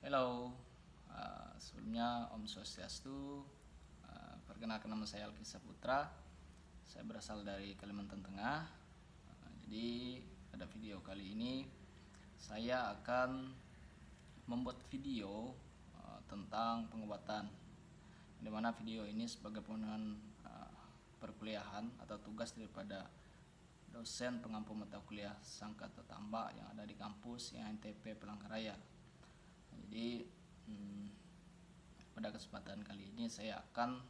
Hello, sebelumnya Om Swastiastu. Perkenalkan, nama saya Alki Saputra. Saya berasal dari Kalimantan Tengah. Jadi pada video kali ini saya akan membuat video tentang pengobatan. Di mana video ini sebagai pemenuhan perkuliahan atau tugas daripada dosen pengampu mata kuliah Sangka Tambak yang ada di kampus IAINTP Palangkaraya. Jadi pada kesempatan kali ini saya akan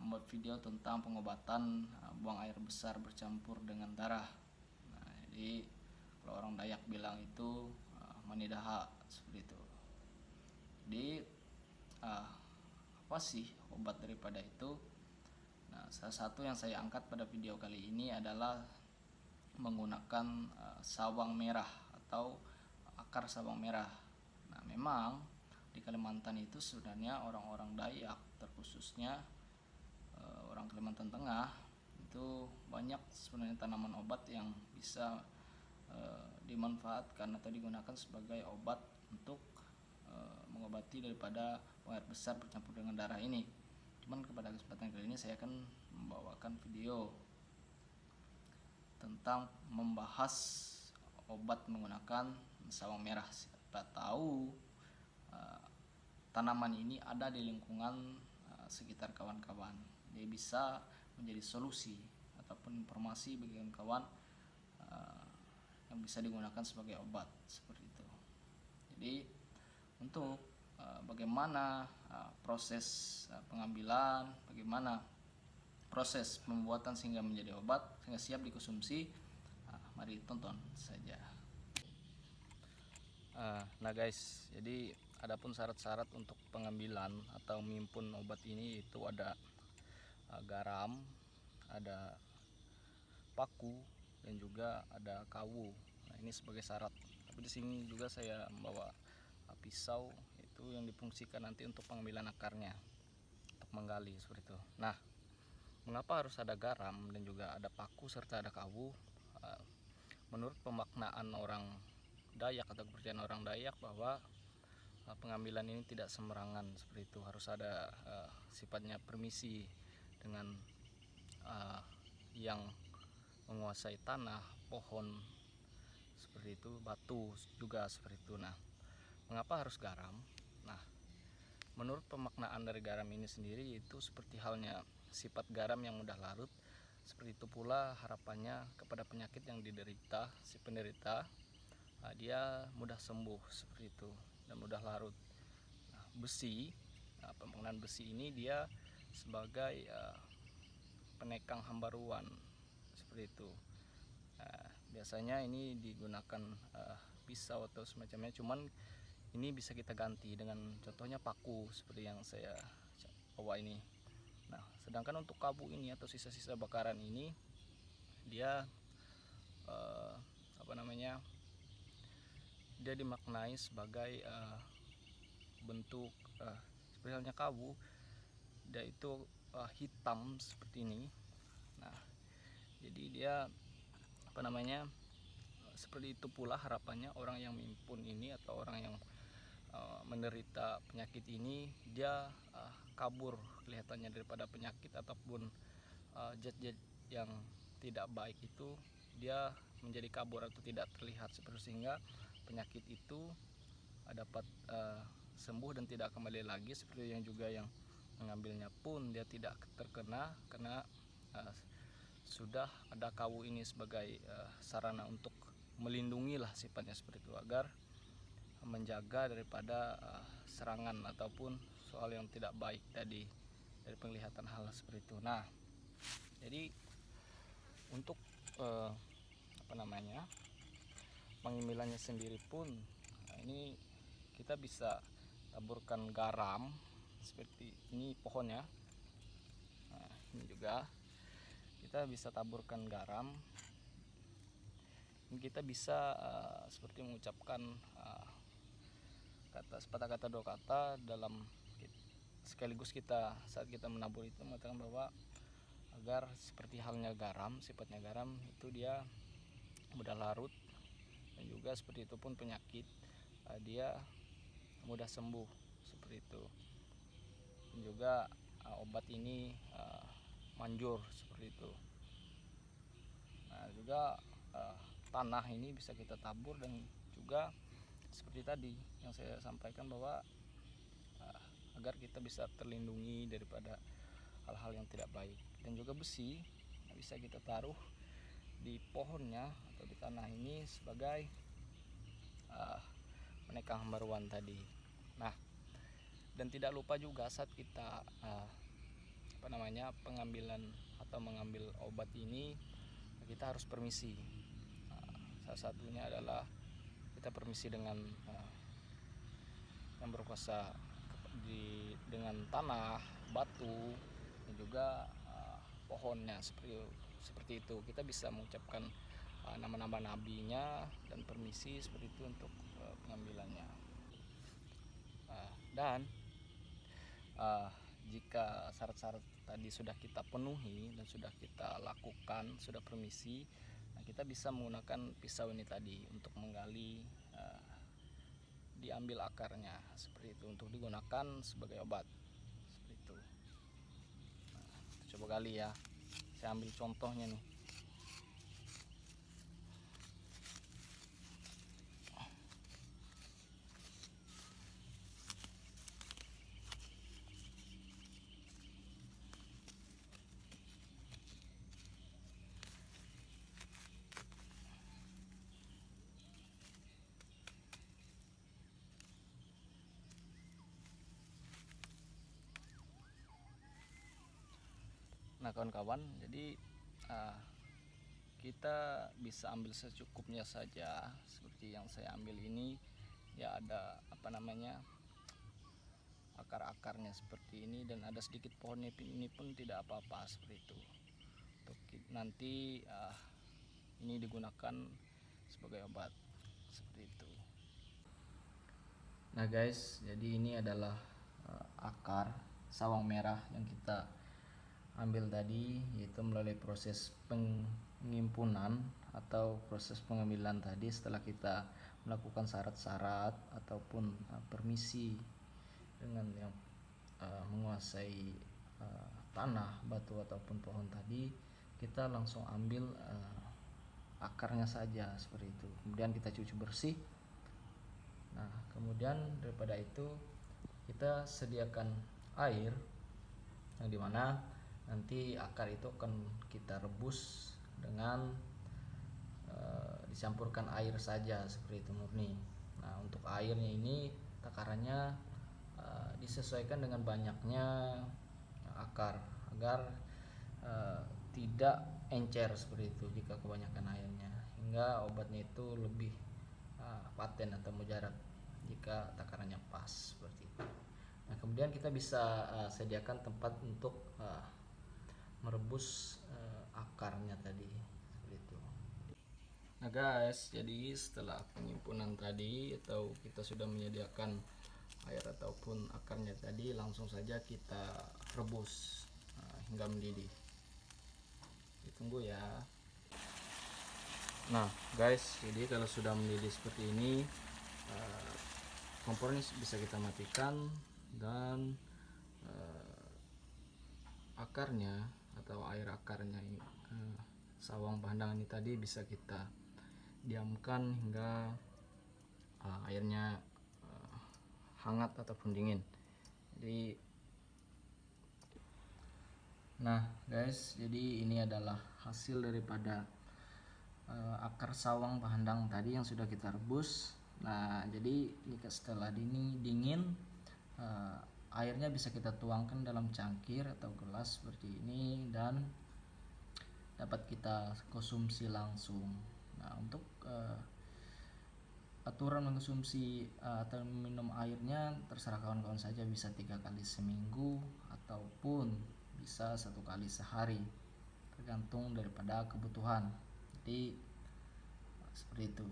membuat video tentang pengobatan buang air besar bercampur dengan darah. Jadi kalau orang Dayak bilang itu manidaha, seperti itu. Jadi apa sih obat daripada itu? Nah, salah satu yang saya angkat pada video kali ini adalah menggunakan sawang merah atau akar sawang merah. Nah, memang di Kalimantan itu sebenarnya orang-orang Dayak, terkhususnya orang Kalimantan Tengah, itu banyak sebenarnya tanaman obat yang bisa dimanfaatkan atau digunakan sebagai obat untuk mengobati daripada air besar bercampur dengan darah ini. Cuman kepada kesempatan kali ini saya akan membawakan video tentang membahas obat menggunakan sawang merah. Siapa tahu tanaman ini ada di lingkungan sekitar kawan-kawan. Dia bisa menjadi solusi ataupun informasi bagi kawan-kawan yang bisa digunakan sebagai obat, seperti itu. Jadi untuk bagaimana proses pengambilan, bagaimana proses pembuatan sehingga menjadi obat, sehingga siap dikonsumsi, mari tonton saja. Nah guys, jadi adapun syarat-syarat untuk pengambilan atau mengimpun obat ini itu ada garam, ada paku, dan juga ada kawu. Nah, ini sebagai syarat. Tapi di sini juga saya membawa pisau, itu yang difungsikan nanti untuk pengambilan akarnya, untuk menggali seperti itu. Nah, mengapa harus ada garam dan juga ada paku serta ada kawu? Menurut pemaknaan orang Dayak atau kepercayaan orang Dayak bahwa pengambilan ini tidak sembarangan seperti itu, harus ada sifatnya permisi dengan yang menguasai tanah, pohon, seperti itu, batu juga seperti itu. Nah, mengapa harus garam? Nah, menurut pemaknaan dari garam ini sendiri, itu seperti halnya sifat garam yang mudah larut, seperti itu pula harapannya kepada penyakit yang diderita si penderita, dia mudah sembuh seperti itu dan mudah larut. Nah, besi, pemaknaan besi ini dia sebagai penekang hambaruan seperti itu. Biasanya ini digunakan pisau atau semacamnya, cuman ini bisa kita ganti dengan contohnya paku seperti yang saya bawa ini. Nah, sedangkan untuk kabu ini atau sisa-sisa bakaran ini, dia dia dimaknai sebagai bentuk seperti halnya kabu, dia itu hitam seperti ini. Nah, jadi dia seperti itu pula harapannya orang yang mengimpun ini atau orang yang menderita penyakit ini, dia kabur kelihatannya daripada penyakit ataupun zat-zat yang tidak baik itu, dia menjadi kabur atau tidak terlihat seperti, sehingga penyakit itu dapat sembuh dan tidak kembali lagi. Seperti yang juga yang mengambilnya pun dia tidak terkena, karena sudah ada kawu ini sebagai sarana untuk melindungi lah sifatnya seperti itu, agar menjaga daripada serangan ataupun soal yang tidak baik dari penglihatan hal seperti itu. Nah, jadi untuk pengambilannya sendiri pun, ini kita bisa taburkan garam seperti ini pohonnya. Nah, ini juga kita bisa taburkan garam. Ini kita bisa seperti mengucapkan sepatah kata dua kata dalam sekaligus kita saat kita menabur itu, mengatakan bahwa agar seperti halnya garam, sifatnya garam itu dia mudah larut, dan juga seperti itu pun penyakit dia mudah sembuh seperti itu. Dan juga obat ini manjur seperti itu. Nah juga tanah ini bisa kita tabur, dan juga seperti tadi yang saya sampaikan bahwa agar kita bisa terlindungi daripada hal-hal yang tidak baik. Dan juga besi bisa kita taruh di pohonnya atau di tanah ini sebagai penekang hambaruan tadi. Nah, dan tidak lupa juga saat kita pengambilan atau mengambil obat ini, kita harus permisi. Salah satunya adalah kita permisi dengan yang berkuasa dengan tanah, batu, dan juga pohonnya seperti itu. Kita bisa mengucapkan nama-nama nabinya dan permisi seperti itu untuk pengambilannya. Dan jika syarat-syarat tadi sudah kita penuhi dan sudah kita lakukan, sudah permisi, nah kita bisa menggunakan pisau ini tadi untuk menggali, diambil akarnya seperti itu untuk digunakan sebagai obat seperti itu. Nah, coba gali ya, saya ambil contohnya nih. Nah kawan-kawan, jadi kita bisa ambil secukupnya saja seperti yang saya ambil ini ya. Ada akar-akarnya seperti ini, dan ada sedikit pohonnya ini pun tidak apa-apa seperti itu. Untuk nanti ini digunakan sebagai obat seperti itu. Nah guys, jadi ini adalah akar sawang merah yang kita ambil tadi, yaitu melalui proses pengimpunan atau proses pengambilan tadi setelah kita melakukan syarat-syarat ataupun permisi dengan yang menguasai tanah, batu ataupun pohon tadi. Kita langsung ambil akarnya saja seperti itu, kemudian kita cuci bersih. Nah kemudian daripada itu kita sediakan air yang dimana nanti akar itu akan kita rebus dengan dicampurkan air saja seperti itu murni. Nah untuk airnya ini takarannya disesuaikan dengan banyaknya akar agar tidak encer seperti itu jika kebanyakan airnya, hingga obatnya itu lebih paten atau mujarab jika takarannya pas seperti itu. Nah kemudian kita bisa sediakan tempat untuk merebus akarnya tadi seperti itu. Nah guys, jadi setelah pengimpunan tadi atau kita sudah menyediakan air ataupun akarnya tadi, langsung saja kita rebus hingga mendidih. Ditunggu ya. Nah guys, jadi kalau sudah mendidih seperti ini, kompor ini bisa kita matikan, dan akarnya atau air akarnya sawang pandangan ini tadi bisa kita diamkan hingga airnya hangat ataupun dingin. Jadi nah guys, jadi ini adalah hasil daripada akar sawang pahandang tadi yang sudah kita rebus. Nah jadi jika setelah dingin, airnya bisa kita tuangkan dalam cangkir atau gelas seperti ini dan dapat kita konsumsi langsung. Nah untuk aturan mengkonsumsi atau minum airnya terserah kawan-kawan saja, bisa 3 kali seminggu ataupun bisa 1 kali sehari, tergantung daripada kebutuhan. Jadi seperti itu.